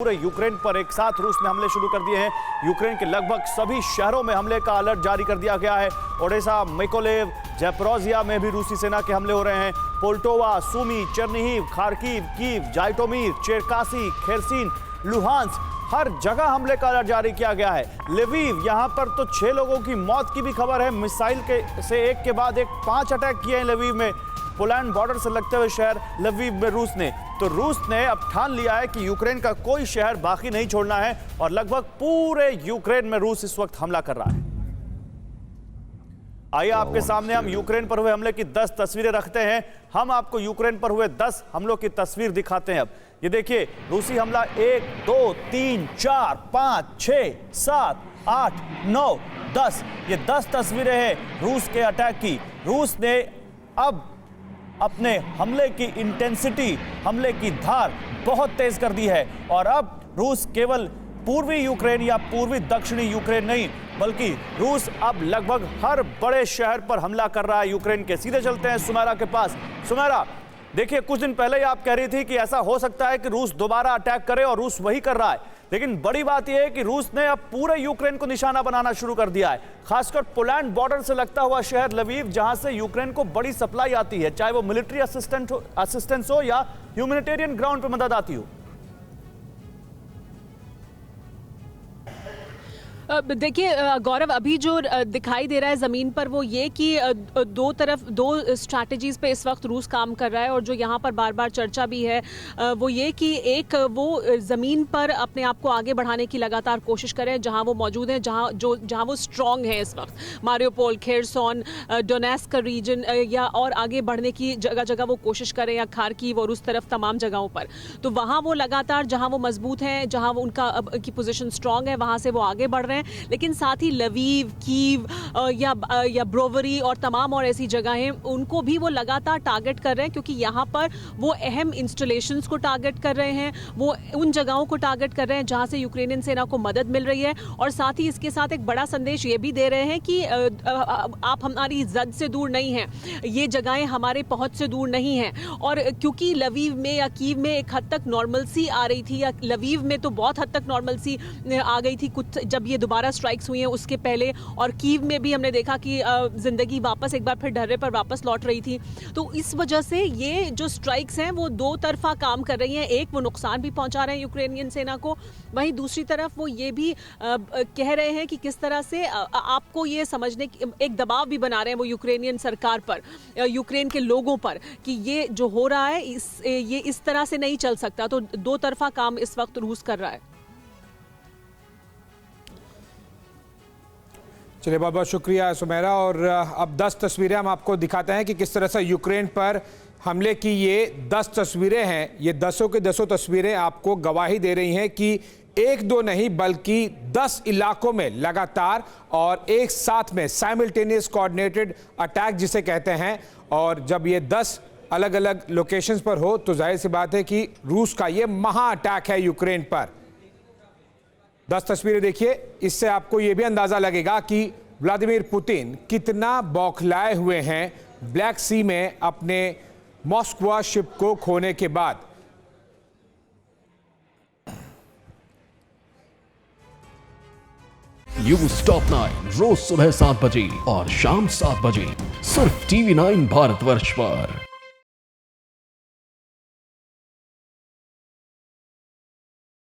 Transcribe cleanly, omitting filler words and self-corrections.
पूरे यूक्रेन पर एक साथ रूस ने हमले शुरू कर दिए हैं। यूक्रेन के लगभग सभी शहरों में हमले का अलर्ट जारी कर दिया गया है। ओडेसा, मिकोलेव, ज़ैपोरिज़िया में भी रूसी सेना के हमले हो रहे हैं। Poltava, Sumy, Chernihiv, Kharkiv, Kiev, Zhytomyr, Cherkasy, Kherson, Luhansk, हर जगह हमले का अलर्ट जारी किया गया है। लिविव, यहां पर तो 6 लोगों की मौत की भी खबर है। मिसाइल से एक के बाद एक 5 अटैक किए हैं लिविव में। पोलैंड बॉर्डर से लगते हुए शहर लिविव में रूस ने अब ठान लिया है कि यूक्रेन का कोई शहर बाकी नहीं छोड़ना है और लगभग पूरे यूक्रेन में रूस इस वक्त हमला कर रहा है। आइए आपके सामने हम यूक्रेन पर हुए हमले की 10 तस्वीरें रखते हैं। हम आपको यूक्रेन पर हुए 10 हमलों की तस्वीर दिखाते हैं। अब ये देखिए, रूसी हमला 1, 2, 3, 4, 5, 6, 7, 8, 9, 10, ये 10 तस्वीरें हैं रूस के अटैक की। रूस ने अब अपने हमले की इंटेंसिटी, हमले की धार बहुत तेज कर दी है और अब रूस केवल पूर्वी यूक्रेन या पूर्वी दक्षिणी यूक्रेन नहीं, बल्कि रूस अब लगभग हर बड़े शहर पर हमला कर रहा है यूक्रेन के। सीधे चलते हैं सुमेरा के पास। सुमेरा, देखिए, कुछ दिन पहले ही आप कह रही थी कि ऐसा हो सकता है कि रूस दोबारा अटैक करे और रूस वही कर रहा है, लेकिन बड़ी बात यह है कि रूस ने अब पूरे यूक्रेन को निशाना बनाना शुरू कर दिया है। खासकर पोलैंड बॉर्डर से लगता हुआ शहर लवीव, जहां से यूक्रेन को बड़ी सप्लाई आती है, चाहे वो मिलिट्री असिस्टेंस हो या ह्यूमैनिटेरियन ग्राउंड पर मदद आती हो। देखिए गौरव, अभी जो दिखाई दे रहा है ज़मीन पर वो ये कि दो स्ट्रैटेजीज़ पे इस वक्त रूस काम कर रहा है और जो यहाँ पर बार बार चर्चा भी है वो ये कि एक वो ज़मीन पर अपने आप को आगे बढ़ाने की लगातार कोशिश करें जहाँ वो मौजूद हैं, जहाँ वो स्ट्रॉन्ग हैं इस वक्त। मारियोपोल, खेरसोन, डोनेस्क का रीजन या और आगे बढ़ने की जगह जगह वो कोशिश करें, या खार्किव और उस तरफ तमाम जगहों पर। तो वहाँ वो लगातार जहाँ वो मजबूत हैं, जहाँ वो उनकी पोजीशन स्ट्रॉन्ग है, वहाँ से वो आगे बढ़ रहे हैं। लेकिन साथ ही लवीव, कीव या ब्रोवरी और तमाम और ऐसी जगहें, उनको भी वो लगातार टारगेट कर रहे हैं, क्योंकि यहाँ पर वो अहम इंस्टॉलेशंस को टारगेट कर रहे हैं, वो उन जगहों को टारगेट कर रहे हैं जहाँ से यूक्रेनियन सेना को मदद मिल रही है। और साथ ही इसके साथ एक बड़ा संदेश ये भी दे रहे हैं कि आप हमारी जद से दूर नहीं हैं, ये जगहें हमारे पहुँच से दूर नहीं हैं। और क्योंकि लवीव में या कीव में एक हद तक नॉर्मलसी आ रही थी, या लवीव में तो बहुत हद तक नॉर्मलसी आ गई थी कुछ जब ये दोबारा स्ट्राइक्स हुई हैं उसके पहले, और कीव में भी हमने देखा कि जिंदगी वापस एक बार फिर ढर्रे पर वापस लौट रही थी। तो इस वजह से ये जो स्ट्राइक्स हैं वो दो तरफा काम कर रही हैं। एक, वो नुकसान भी पहुंचा रहे हैं यूक्रेनियन सेना को, वहीं दूसरी तरफ वो ये भी कह रहे हैं कि किस तरह से आपको ये समझने की एक दबाव भी बना रहे हैं वो यूक्रेनियन सरकार पर, यूक्रेन के लोगों पर, कि ये जो हो रहा है ये इस तरह से नहीं चल सकता। तो दो तरफा काम इस वक्त रूस कर रहा है। चलिए, बहुत बहुत शुक्रिया सुमेरा। और अब 10 तस्वीरें हम आपको दिखाते हैं कि किस तरह से यूक्रेन पर हमले की ये 10 तस्वीरें हैं। ये 10 की 10 तस्वीरें आपको गवाही दे रही हैं कि एक दो नहीं बल्कि 10 इलाकों में लगातार और एक साथ में साइमल्टेनियस कोऑर्डिनेटेड अटैक जिसे कहते हैं। और जब ये 10 अलग अलग लोकेशंस पर हो तो जाहिर सी बात है कि रूस का ये महा अटैक है यूक्रेन पर। 10 तस्वीरें देखिए, इससे आपको यह भी अंदाजा लगेगा कि व्लादिमीर पुतिन कितना बौखलाए हुए हैं ब्लैक सी में अपने मॉस्कवा शिप को खोने के बाद। न्यूज़ टॉप 9 रोज सुबह 7 बजे और शाम 7 बजे सिर्फ TV9 भारतवर्ष पर।